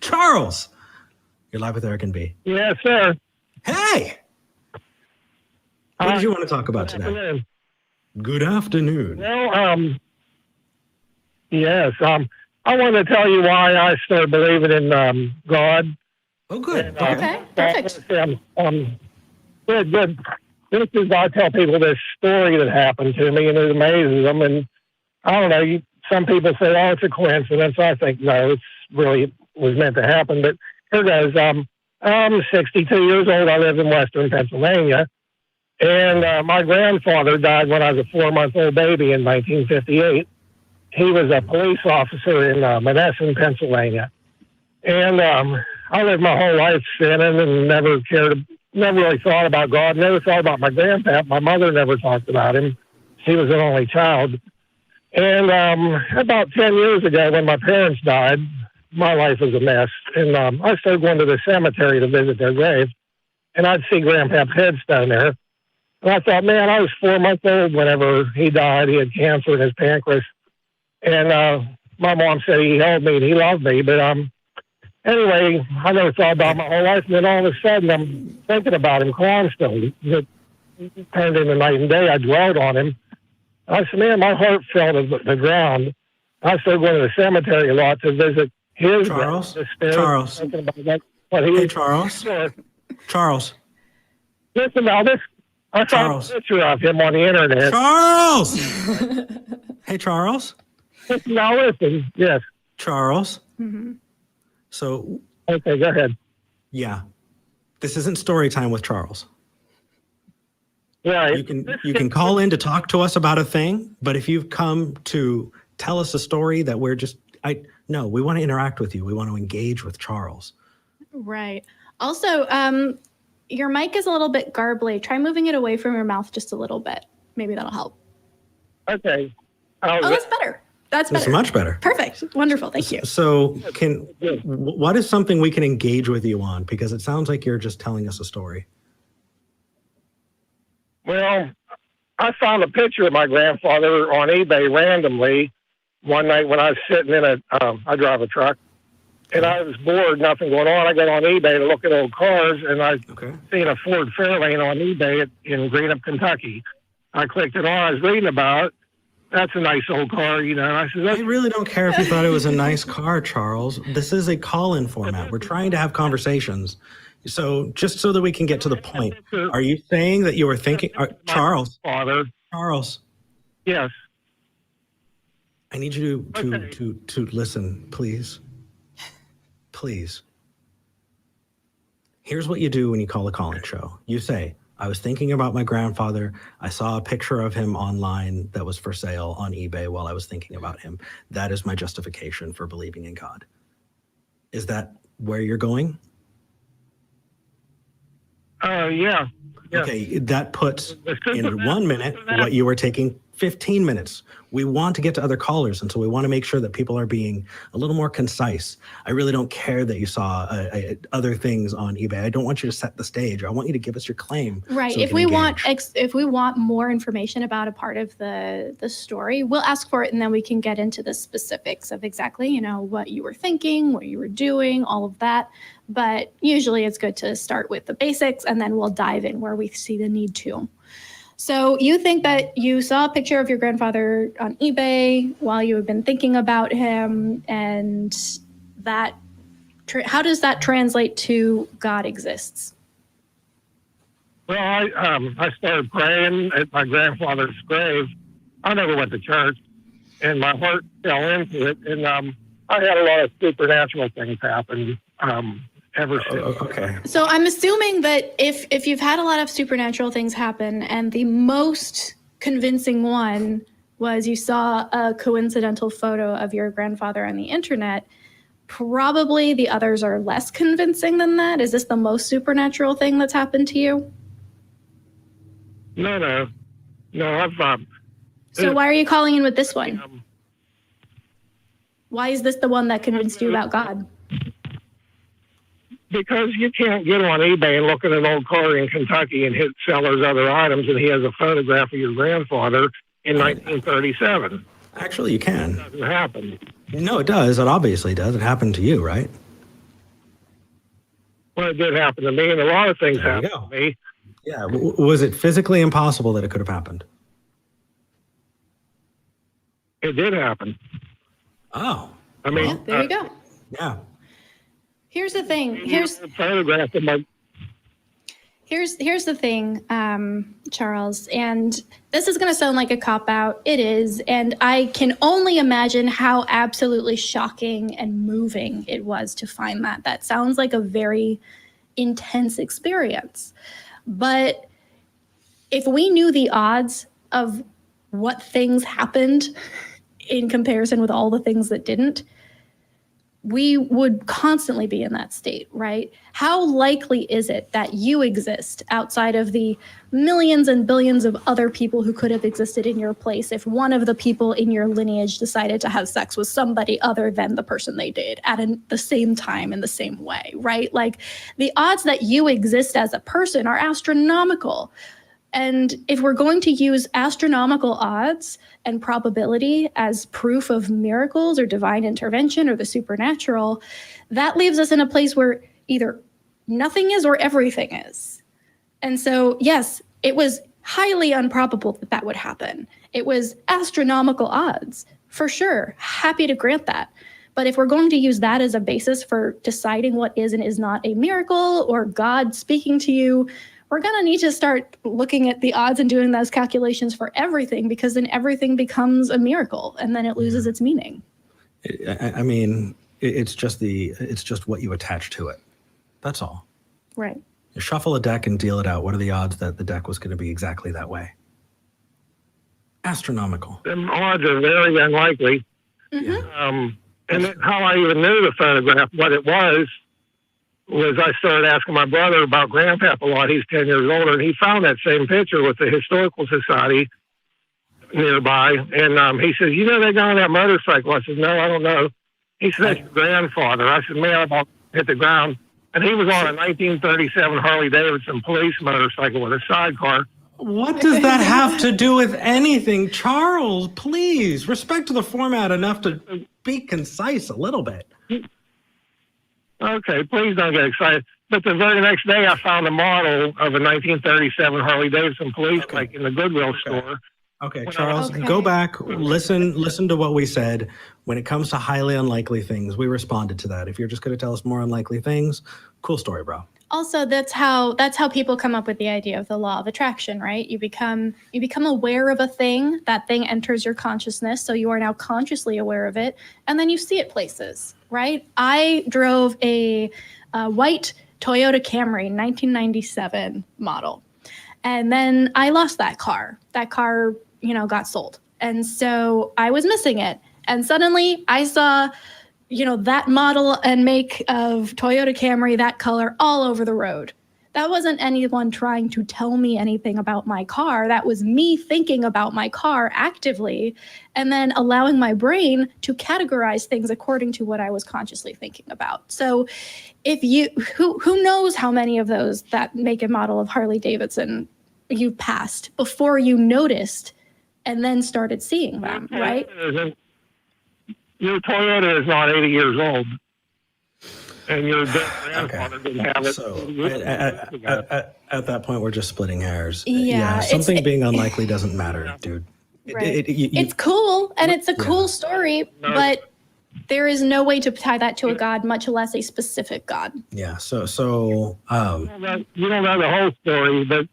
Charles, you're live with Eric and B. Yes, sir. Hey! What did you want to talk about today? Afternoon. Good afternoon. Well, yes, I want to tell you why I started believing in God. Oh, good. And, Okay, perfect. Good. This is, I tell people this story that happened to me, and it amazes them. And I don't know, some people say, oh, it's a coincidence. I think, no, it's really was meant to happen. But here goes. I'm 62 years old. I live in Western Pennsylvania. And my grandfather died when I was a 4-month-old baby in 1958. He was a police officer in Monessen, Pennsylvania. And I lived my whole life sinning and never really thought about God, never thought about my grandpa. My mother never talked about him. She was an only child. And about 10 years ago, when my parents died, my life was a mess. And I started going to the cemetery to visit their grave. And I'd see Grandpa's headstone there. And I thought, man, I was 4 months old whenever he died. He had cancer in his pancreas. And my mom said he held me and he loved me. But anyway, I never thought about my whole life. And then all of a sudden, I'm thinking about him constantly. It turned into night and day. I dwelled on him. I said, man, my heart fell to the ground. I started going to the cemetery a lot to visit his Charles. grave. Charles. Hey, Charles. Sure. Charles. Listen now, this. I saw a picture of him on the internet. Charles! Hey, Charles. Now listen, yes. Charles. Mm-hmm. So. Okay, go ahead. Yeah. This isn't story time with Charles. Right. You can call in to talk to us about a thing, but if you've come to tell us a story that we're just, no, we want to interact with you. We want to engage with Charles. Right. Also, your mic is a little bit garbly. Try moving it away from your mouth just a little bit. Maybe that'll help. Okay. Oh, that's better. That's better. That's much better. Perfect. Wonderful. Thank you. So what is something we can engage with you on? Because it sounds like you're just telling us a story. Well, I found a picture of my grandfather on eBay randomly one night when I was sitting in I drive a truck. And I was bored, nothing going on. I got on eBay to look at old cars, and I seen a Ford Fairlane on eBay in Greenup, Kentucky. I clicked it on. I was reading about it. That's a nice old car, you know. And I said, I really don't care if you thought it was a nice car, Charles. This is a call-in format. We're trying to have conversations. So just so that we can get to the point, are you saying that you were thinking, Charles? Father. Charles. Yes. I need you to listen, please. Please. Here's what you do when you call a call-in show. You say, I was thinking about my grandfather. I saw a picture of him online that was for sale on eBay while I was thinking about him. That is my justification for believing in God. Is that where you're going? Yeah. Okay, that puts in 1 minute what you were taking 15 minutes. We want to get to other callers, and so we want to make sure that people are being a little more concise. I really don't care that you saw other things on eBay. I don't want you to set the stage. I want you to give us your claim. Right. So if we want more information about a part of the story, we'll ask for it, and then we can get into the specifics of exactly, what you were thinking, what you were doing, all of that. But usually it's good to start with the basics, and then we'll dive in where we see the need to. So you think that you saw a picture of your grandfather on eBay while you have been thinking about him, and that how does that translate to God exists? Well, I started praying at my grandfather's grave. I never went to church, and my heart fell into it, and I had a lot of supernatural things happen ever since. Okay. So I'm assuming that if you've had a lot of supernatural things happen, and the most convincing one was you saw a coincidental photo of your grandfather on the internet, probably the others are less convincing than that. Is this the most supernatural thing that's happened to you? No, I've... So why are you calling in with this one? Why is this the one that convinced you about God? Because you can't get on eBay and look at an old car in Kentucky and hit sellers other items, and he has a photograph of your grandfather in 1937. Actually, you can. It doesn't happen. No, it does. It obviously does. It happened to you, right? Well, it did happen to me, and a lot of things There you happened go. to me. Yeah. Was it physically impossible that it could have happened? It did happen. Oh. I mean, Yeah, there you go. Yeah. Here's the thing. Here's photograph of my. Here's the thing, Charles, and this is going to sound like a cop-out. It is, and I can only imagine how absolutely shocking and moving it was to find that. That sounds like a very intense experience. But if we knew the odds of what things happened in comparison with all the things that didn't, we would constantly be in that state, right? How likely is it that you exist outside of the millions and billions of other people who could have existed in your place if one of the people in your lineage decided to have sex with somebody other than the person they did at the same time in the same way, right? Like, the odds that you exist as a person are astronomical. And if we're going to use astronomical odds and probability as proof of miracles or divine intervention or the supernatural, that leaves us in a place where either nothing is or everything is. And so, yes, it was highly improbable that that would happen. It was astronomical odds, for sure. Happy to grant that. But if we're going to use that as a basis for deciding what is and is not a miracle or God speaking to you, we're going to need to start looking at the odds and doing those calculations for everything, because then everything becomes a miracle and then it loses its meaning. I mean, it's just what you attach to it. That's all. Right. You shuffle a deck and deal it out. What are the odds that the deck was going to be exactly that way? Astronomical. The odds are very unlikely. Mm-hmm. And then how I even knew the photograph, what it was I started asking my brother about Grandpap a lot. He's 10 years older, and he found that same picture with the Historical Society nearby. And he said, you know, they got on that motorcycle. I said, no, I don't know. He said, that's your grandfather. I said, man, I about hit the ground. And he was on a 1937 Harley-Davidson police motorcycle with a sidecar. What does that have to do with anything? Charles, please, respect the format enough to be concise a little bit. Okay, please don't get excited. But the very next day, I found a model of a 1937 Harley-Davidson police bike in the Goodwill store. Okay, Charles, go back, listen to what we said. When it comes to highly unlikely things, we responded to that. If you're just going to tell us more unlikely things, cool story, bro. Also, that's how people come up with the idea of the law of attraction, right? You become aware of a thing, that thing enters your consciousness, so you are now consciously aware of it, and then you see it places, right? I drove a white Toyota Camry 1997 model, and then I lost that car. That car, got sold, and so I was missing it, and suddenly I saw that model and make of Toyota Camry, that color, all over the road. That wasn't anyone trying to tell me anything about my car. That was me thinking about my car actively and then allowing my brain to categorize things according to what I was consciously thinking about. So who knows how many of those, that make and model of Harley Davidson, you passed before you noticed and then started seeing them, right? Your Toyota is not 80 years old, and your grandfather didn't have it. So at that point, we're just splitting hairs. Yeah, something being unlikely doesn't matter, dude. Right. It's cool, and it's a cool story, but there is no way to tie that to a god, much less a specific god. Yeah. So you don't know the whole story, but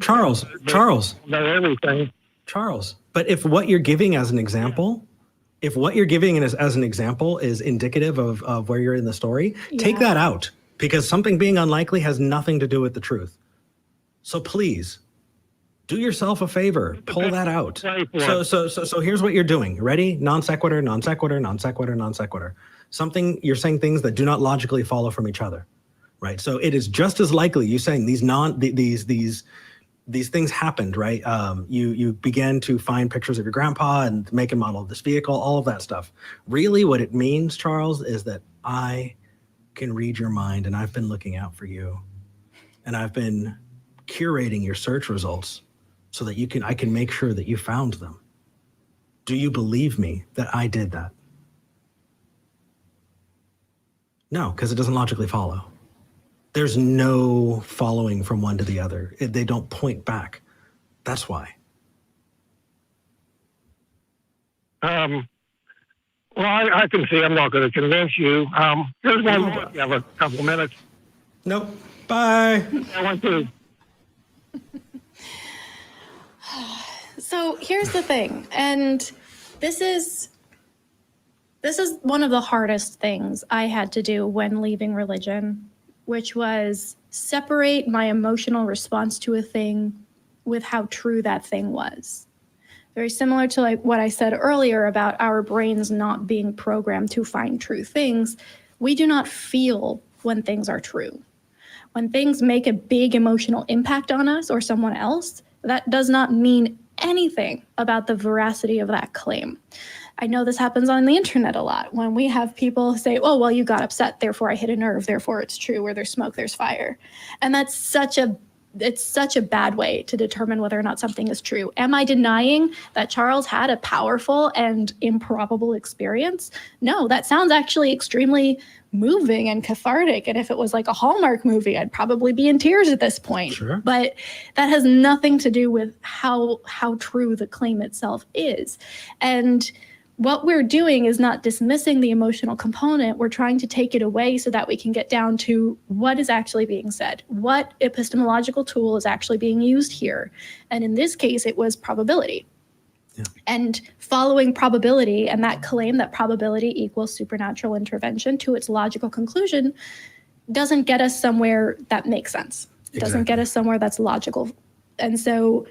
Charles, know everything. Charles, but if what you're giving as an example. If what you're giving as an example is indicative of where you're in the story, take that out, because something being unlikely has nothing to do with the truth. So please, do yourself a favor, pull that out. So here's what you're doing. Ready? Non sequitur, non sequitur, non sequitur, non sequitur. Something, you're saying things that do not logically follow from each other, right? So it is just as likely you saying these things happened, right? You began to find pictures of your grandpa and make and model of this vehicle, all of that stuff. Really what it means, Charles, is that I can read your mind, and I've been looking out for you, and I've been curating your search results so that I can make sure that you found them. Do you believe me that I did that? No, because it doesn't logically follow. There's no following from one to the other. They don't point back. That's why. Well, I can see I'm not going to convince you. There's one more if you have a couple of minutes. Nope. Bye. I want to. So here's the thing, and this is one of the hardest things I had to do when leaving religion, which was separate my emotional response to a thing with how true that thing was. Very similar to like what I said earlier about our brains not being programmed to find true things. We do not feel when things are true. When things make a big emotional impact on us or someone else, that does not mean anything about the veracity of that claim. I know this happens on the internet a lot when we have people say, oh, well, you got upset, therefore I hit a nerve, therefore it's true. Where there's smoke, there's fire. And that's such a bad way to determine whether or not something is true. Am I denying that Charles had a powerful and improbable experience? No, that sounds actually extremely moving and cathartic. And if it was like a Hallmark movie, I'd probably be in tears at this point. Sure. But that has nothing to do with how true the claim itself is. And what we're doing is not dismissing the emotional component. We're trying to take it away so that we can get down to what is actually being said. What epistemological tool is actually being used here? And in this case, it was probability. Yeah. And following probability and that claim that probability equals supernatural intervention to its logical conclusion doesn't get us somewhere that makes sense. It doesn't get us somewhere that's logical. And so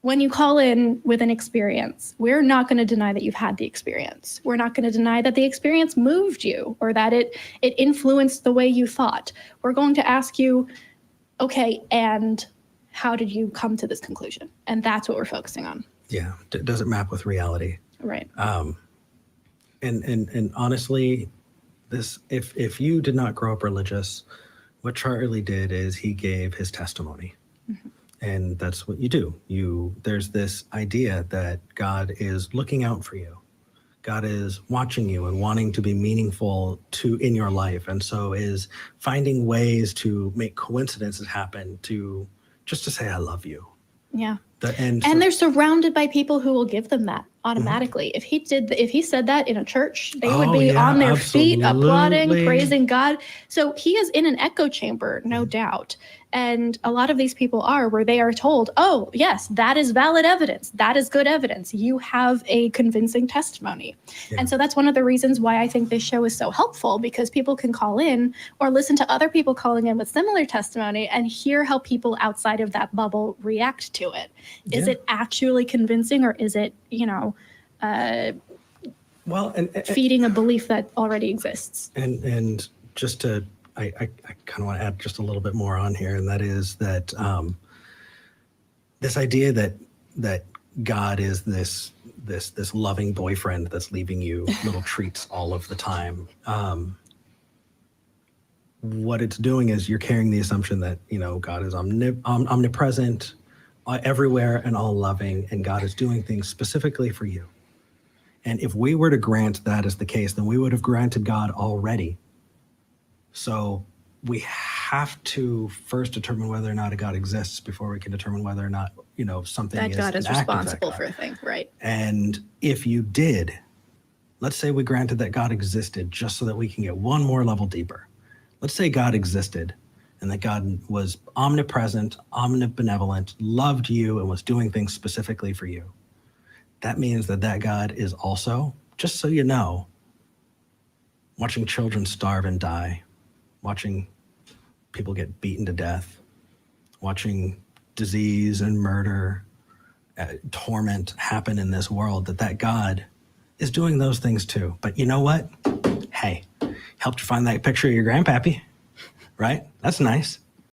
when you call in with an experience, we're not going to deny that you've had the experience. We're not going to deny that the experience moved you or that it influenced the way you thought. We're going to ask you, okay, and how did you come to this conclusion? And that's what we're focusing on. Yeah. Does it map with reality? Right. And honestly, this if you did not grow up religious, what Charlie did is he gave his testimony. Mm-hmm. And that's what you do. There's this idea that God is looking out for you. God is watching you and wanting to be meaningful in your life. And so is finding ways to make coincidences happen just to say, I love you. Yeah. And they're surrounded by people who will give them that automatically. Mm-hmm. If he said that in a church, they would be on their feet, applauding, praising God. So he is in an echo chamber, no doubt. And a lot of these people are where they are told, oh, yes, that is valid evidence. That is good evidence. You have a convincing testimony. Yeah. And so that's one of the reasons why I think this show is so helpful, because people can call in or listen to other people calling in with similar testimony and hear how people outside of that bubble react to it. Is it actually convincing, or is it, feeding a belief that already exists? And just to, I kind of want to add just a little bit more on here, and that is that this idea that God is this loving boyfriend that's leaving you little treats all of the time. What it's doing is you're carrying the assumption that God is omnipresent, everywhere, and all loving, and God is doing things specifically for you. And if we were to grant that as the case, then we would have granted God already. So we have to first determine whether or not a God exists before we can determine whether or not, something that God is responsible for a thing, right? And if you did, let's say we granted that God existed just so that we can get one more level deeper. Let's say God existed and that God was omnipresent, omnibenevolent, loved you, and was doing things specifically for you. That means that God is also, just so you know, watching children starve and die, watching people get beaten to death, watching disease and murder, torment happen in this world, that God is doing those things too. But you know what? Hey, helped you find that picture of your grandpappy, right? That's nice.